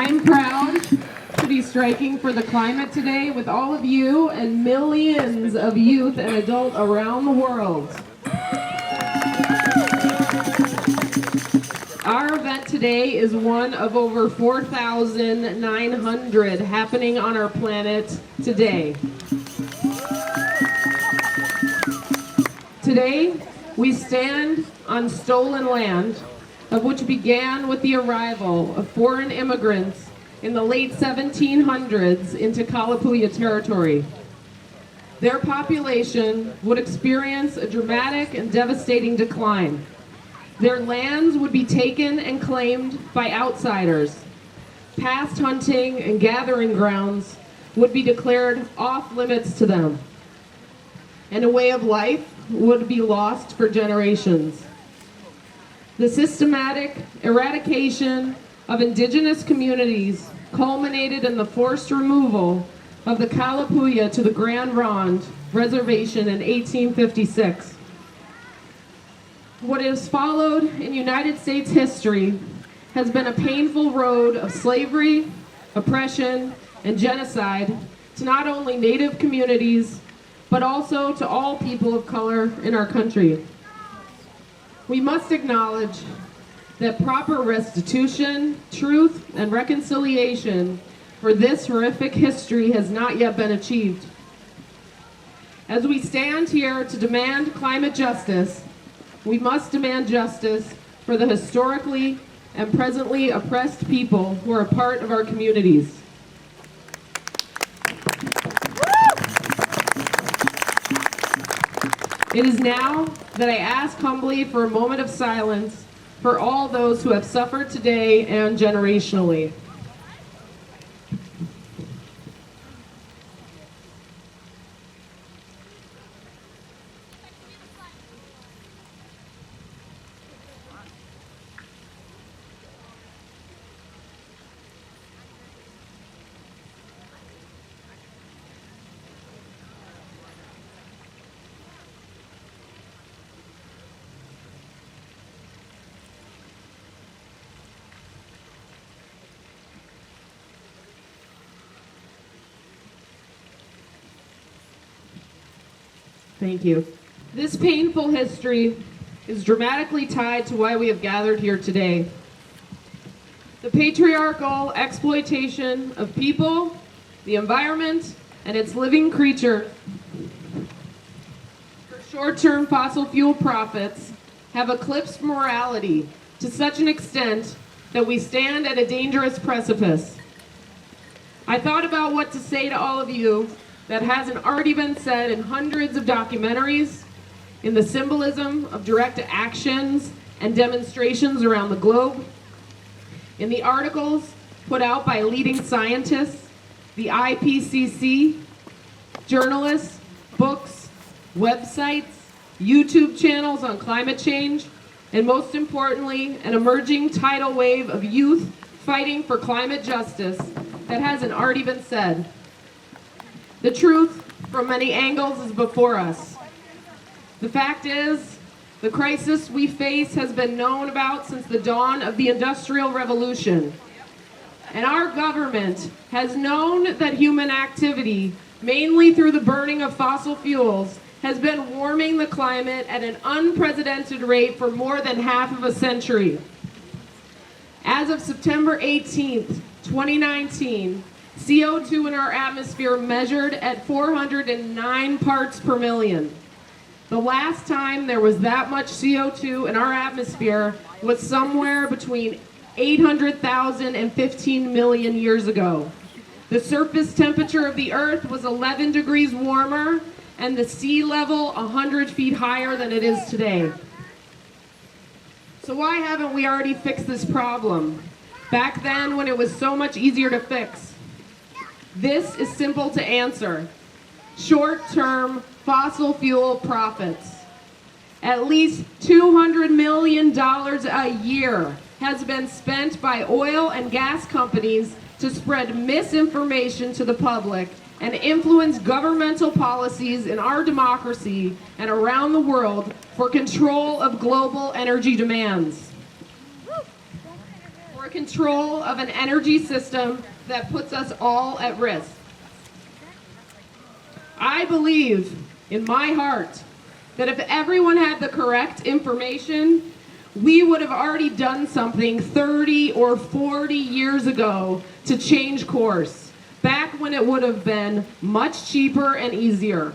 I'm proud to be striking for the climate today with all of you and millions of youth and adults around the world. Our event today is one of over 4,900 happening on our planet today. Today, we stand on stolen land, of which began with the arrival of foreign immigrants in the late 1700s into Kalapuya territory. Their population would experience a dramatic and devastating decline. Their lands would be taken and claimed by outsiders. Past hunting and gathering grounds would be declared off limits to them. And a way of life would be lost for generations. The systematic eradication of indigenous communities culminated in the forced removal of the Kalapuya to the Grand Ronde Reservation in 1856. What has followed in United States history has been a painful road of slavery, oppression, and genocide to not only Native communities, but also to all people of color in our country. We must acknowledge that proper restitution, truth, and reconciliation for this horrific history has not yet been achieved. As we stand here to demand climate justice, we must demand justice for the historically and presently oppressed people who are a part of our communities. It is now that I ask humbly for a moment of silence for all those who have suffered today and generationally. Thank you. This painful history is dramatically tied to why we have gathered here today. The patriarchal exploitation of people, the environment, and its living creatures for short-term fossil fuel profits have eclipsed morality to such an extent that we stand at a dangerous precipice. I thought about what to say to all of you that hasn't already been said in hundreds of documentaries, in the symbolism of direct actions and demonstrations around the globe, in the articles put out by leading scientists, the IPCC, journalists, books, websites, YouTube channels on climate change, and most importantly, an emerging tidal wave of youth fighting for climate justice that hasn't already been said. The truth, from many angles, is before us. The fact is, the crisis we face has been known about since the dawn of the Industrial Revolution. And our government has known that human activity, mainly through the burning of fossil fuels, has been warming the climate at an unprecedented rate for more than half of a century. As of September 18th, 2019, CO2 in our atmosphere measured at 409 parts per million. The last time there was that much CO2 in our atmosphere was somewhere between 800,000 and 15 million years ago. The surface temperature of the Earth was 11 degrees warmer and the sea level 100 feet higher than it is today. So why haven't we already fixed this problem? Back then when it was so much easier to fix. This is simple to answer. Short-term fossil fuel profits. At least $200 million a year has been spent by oil and gas companies to spread misinformation to the public and influence governmental policies in our democracy and around the world for control of global energy demands. For control of an energy system that puts us all at risk. I believe in my heart that if everyone had the correct information, we would have already done something 30 or 40 years ago to change course, back when it would have been much cheaper and easier.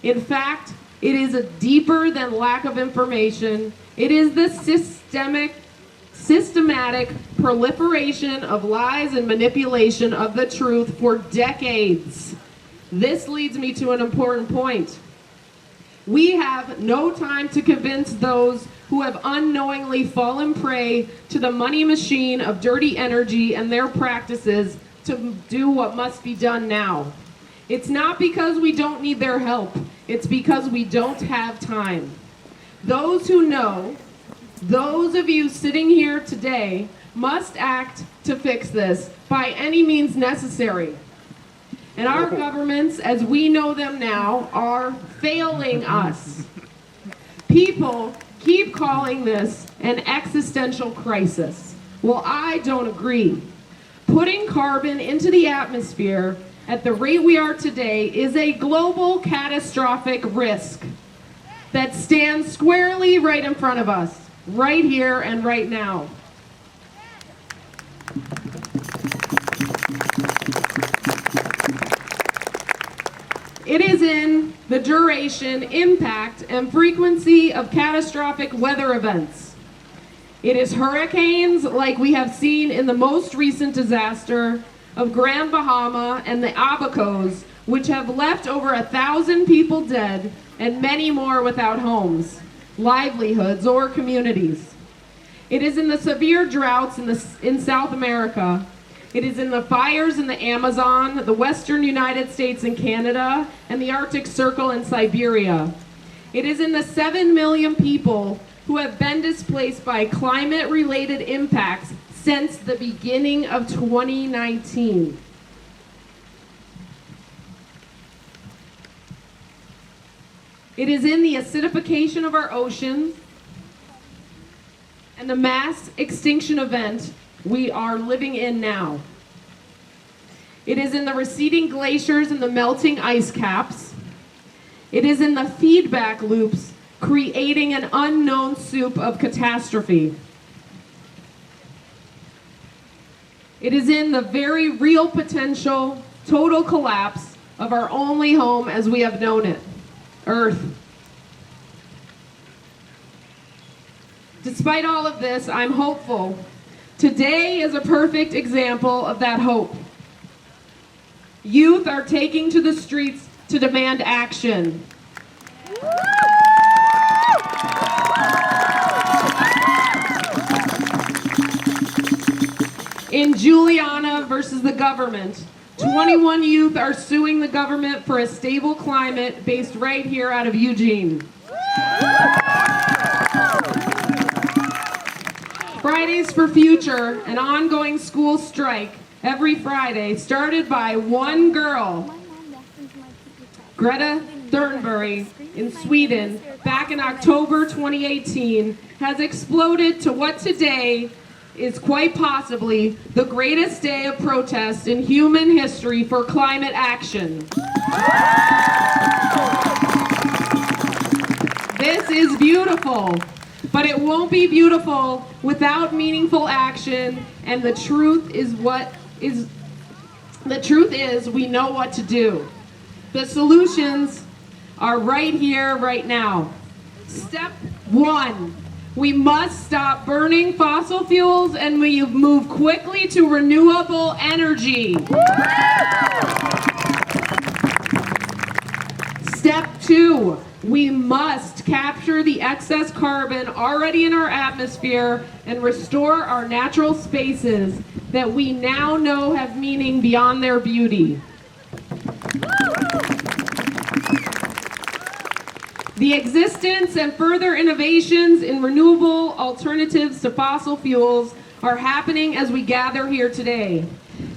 In fact, it is a deeper than lack of information. It is the systematic proliferation of lies and manipulation of the truth for decades. This leads me to an important point. We have no time to convince those who have unknowingly fallen prey to the money machine of dirty energy and their practices to do what must be done now. It's not because we don't need their help. It's because we don't have time. Those who know, those of you sitting here today, must act to fix this by any means necessary. And our governments, as we know them now, are failing us. People keep calling this an existential crisis. Well, I don't agree. Putting carbon into the atmosphere at the rate we are today is a global catastrophic risk that stands squarely right in front of us, right here and right now. It is in the duration, impact, and frequency of catastrophic weather events. It is hurricanes like we have seen in the most recent disaster of Grand Bahama and the Abacos, which have left over 1,000 people dead and many more without homes, livelihoods, or communities. It is in the severe droughts in South America. It is in the fires in the Amazon, the western United States and Canada, and the Arctic Circle in Siberia. It is in the 7 million people who have been displaced by climate-related impacts since the beginning of 2019. It is in the acidification of our oceans and the mass extinction event we are living in now. It is in the receding glaciers and the melting ice caps. It is in the feedback loops creating an unknown soup of catastrophe. It is in the very real potential total collapse of our only home as we have known it, Earth. Despite all of this, I'm hopeful. Today is a perfect example of that hope. Youth are taking to the streets to demand action. In Juliana versus the government, 21 youth are suing the government for a stable climate based right here out of Eugene. Fridays for Future, an ongoing school strike every Friday, started by one girl, Greta Thunberg, in Sweden, back in October 2018, has exploded to what today is quite possibly the greatest day of protest in human history for climate action. This is beautiful, but it won't be beautiful without meaningful action, and the truth is we know what to do. The solutions are right here, right now. Step 1. We must stop burning fossil fuels and we move quickly to renewable energy. Step 2, we must capture the excess carbon already in our atmosphere and restore our natural spaces that we now know have meaning beyond their beauty. The existence and further innovations in renewable alternatives to fossil fuels are happening as we gather here today.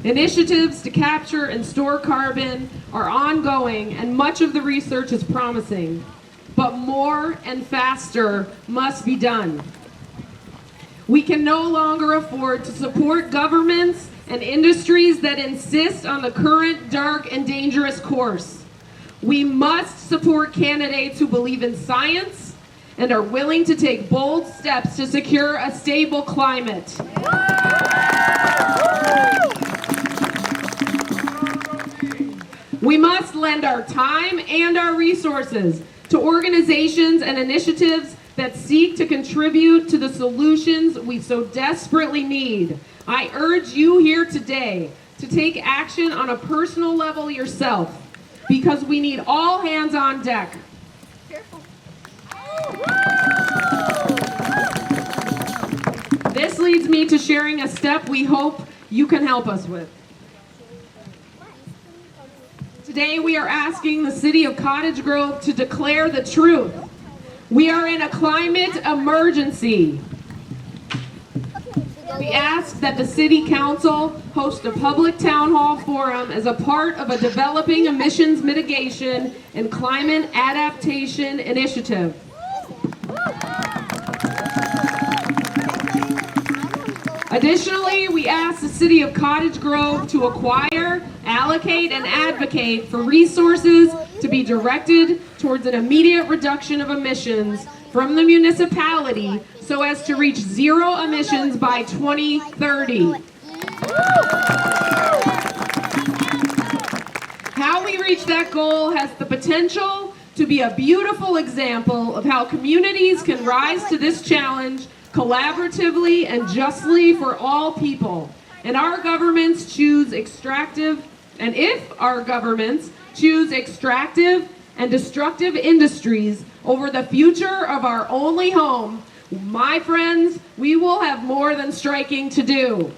Initiatives to capture and store carbon are ongoing, and much of the research is promising. But more and faster must be done. We can no longer afford to support governments and industries that insist on the current dark and dangerous course. We must support candidates who believe in science and are willing to take bold steps to secure a stable climate. We must lend our time and our resources to organizations and initiatives that seek to contribute to the solutions we so desperately need. I urge you here today to take action on a personal level yourself, because we need all hands on deck. This leads me to sharing a step we hope you can help us with. Today we are asking the City of Cottage Grove to declare the truth. We are in a climate emergency. We ask that the City Council host a public town hall forum as a part of a developing emissions mitigation and climate adaptation initiative. Additionally, we ask the City of Cottage Grove to acquire, allocate, and advocate for resources to be directed towards an immediate reduction of emissions from the municipality so as to reach zero emissions by 2030. How we reach that goal has the potential to be a beautiful example of how communities can rise to this challenge collaboratively and justly for all people. And if our governments choose extractive and destructive industries over the future of our only home, my friends, we will have more than striking to do.